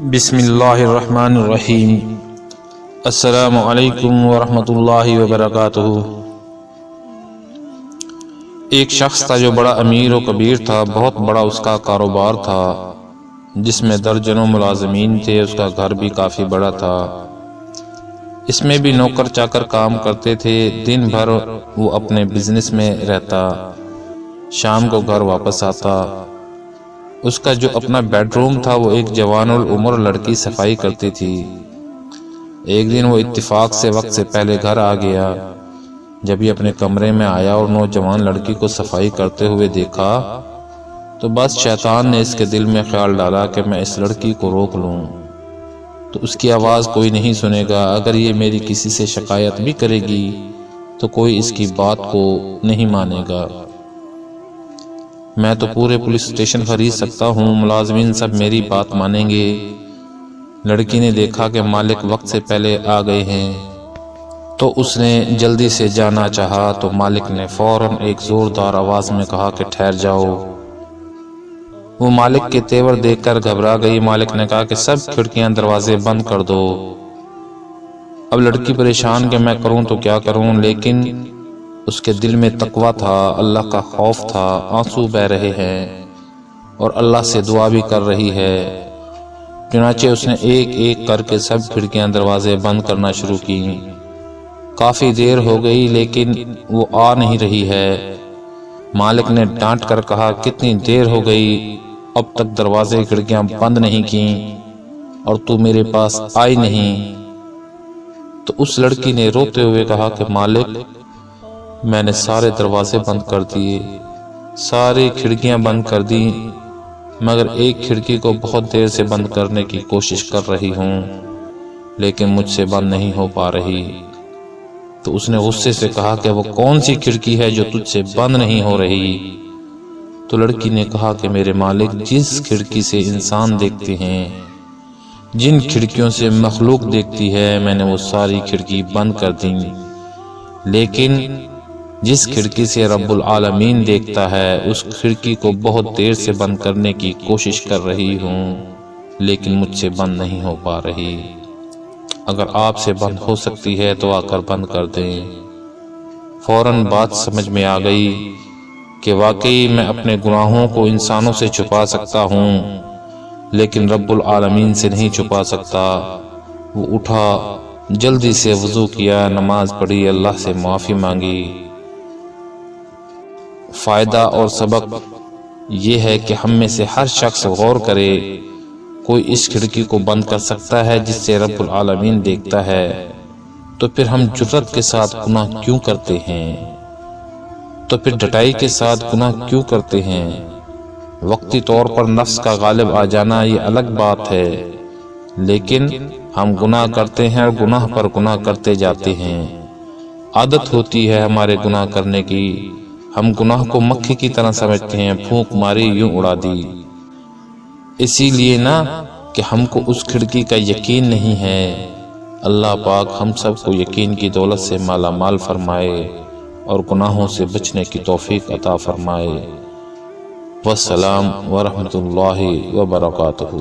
بسم اللہ الرحمن الرحیم۔ السلام علیکم ورحمۃ اللہ وبرکاتہ۔ ایک شخص تھا جو بڑا امیر و کبیر تھا، بہت بڑا اس کا کاروبار تھا جس میں درجنوں ملازمین تھے۔ اس کا گھر بھی کافی بڑا تھا، اس میں بھی نوکر چاکر کام کرتے تھے۔ دن بھر وہ اپنے بزنس میں رہتا، شام کو گھر واپس آتا۔ اس کا جو اپنا بیڈ روم تھا وہ ایک جوان العمر لڑکی صفائی کرتی تھی۔ ایک دن وہ اتفاق سے وقت سے پہلے گھر آ گیا۔ جب یہ اپنے کمرے میں آیا اور نوجوان لڑکی کو صفائی کرتے ہوئے دیکھا تو بس شیطان نے اس کے دل میں خیال ڈالا کہ میں اس لڑکی کو روک لوں تو اس کی آواز کوئی نہیں سنے گا، اگر یہ میری کسی سے شکایت بھی کرے گی تو کوئی اس کی بات کو نہیں مانے گا۔ میں تو پورے پولیس اسٹیشن خرید سکتا ہوں، ملازمین سب میری بات مانیں گے۔ لڑکی نے دیکھا کہ مالک وقت سے پہلے آ گئے ہیں تو اس نے جلدی سے جانا چاہا تو مالک نے فوراً ایک زوردار آواز میں کہا کہ ٹھہر جاؤ۔ وہ مالک کے تیور دیکھ کر گھبرا گئی۔ مالک نے کہا کہ سب کھڑکیاں دروازے بند کر دو۔ اب لڑکی پریشان کہ میں کروں تو کیا کروں، لیکن اس کے دل میں تقویٰ تھا، اللہ کا خوف تھا، آنسو بہہ رہے ہیں اور اللہ سے دعا بھی کر رہی ہے۔ چنانچہ اس نے ایک ایک کر کے سب کھڑکیاں دروازے بند کرنا شروع کی۔ کافی دیر ہو گئی لیکن وہ آ نہیں رہی ہے۔ مالک نے ڈانٹ کر کہا کتنی دیر ہو گئی، اب تک دروازے کھڑکیاں بند نہیں کی اور تو میرے پاس آئی نہیں۔ تو اس لڑکی نے روتے ہوئے کہا کہ مالک میں نے سارے دروازے بند کر دیے، ساری کھڑکیاں بند کر دی، مگر ایک کھڑکی کو بہت دیر سے بند کرنے کی کوشش کر رہی ہوں لیکن مجھ سے بند نہیں ہو پا رہی۔ تو اس نے غصے سے کہا کہ وہ کون سی کھڑکی ہے جو تجھ سے بند نہیں ہو رہی؟ تو لڑکی نے کہا کہ میرے مالک جس کھڑکی سے انسان دیکھتے ہیں، جن کھڑکیوں سے مخلوق دیکھتی ہے، میں نے وہ ساری کھڑکی بند کر دی، لیکن جس کھڑکی سے رب العالمین دیکھتا ہے اس کھڑکی کو بہت دیر سے بند کرنے کی کوشش کر رہی ہوں لیکن مجھ سے بند نہیں ہو پا رہی۔ اگر آپ سے بند ہو سکتی ہے تو آ کر بند کر دیں۔ فوراً بات سمجھ میں آ گئی کہ واقعی میں اپنے گناہوں کو انسانوں سے چھپا سکتا ہوں لیکن رب العالمین سے نہیں چھپا سکتا۔ وہ اٹھا، جلدی سے وضو کیا، نماز پڑھی، اللہ سے معافی مانگی۔ فائدہ اور سبق یہ ہے کہ ہم میں سے ہر شخص غور کرے، کوئی اس کھڑکی کو بند کر سکتا ہے جس سے رب العالمین دیکھتا ہے، تو پھر ہم جرأت کے ساتھ گناہ کیوں کرتے ہیں؟ تو پھر ڈٹائی کے ساتھ گناہ کیوں کرتے ہیں؟ وقتی طور پر نفس کا غالب آ جانا یہ الگ بات ہے، لیکن ہم گناہ کرتے ہیں اور گناہ پر گناہ کرتے جاتے ہیں۔ عادت ہوتی ہے ہمارے گناہ کرنے کی، ہم گناہ کو مکھی کی طرح سمجھتے ہیں، پھونک ماری یوں اڑا دی۔ اسی لیے نا کہ ہم کو اس کھڑکی کا یقین نہیں ہے۔ اللہ پاک ہم سب کو یقین کی دولت سے مالا مال فرمائے اور گناہوں سے بچنے کی توفیق عطا فرمائے۔ والسلام ورحمۃ اللہ وبرکاتہ۔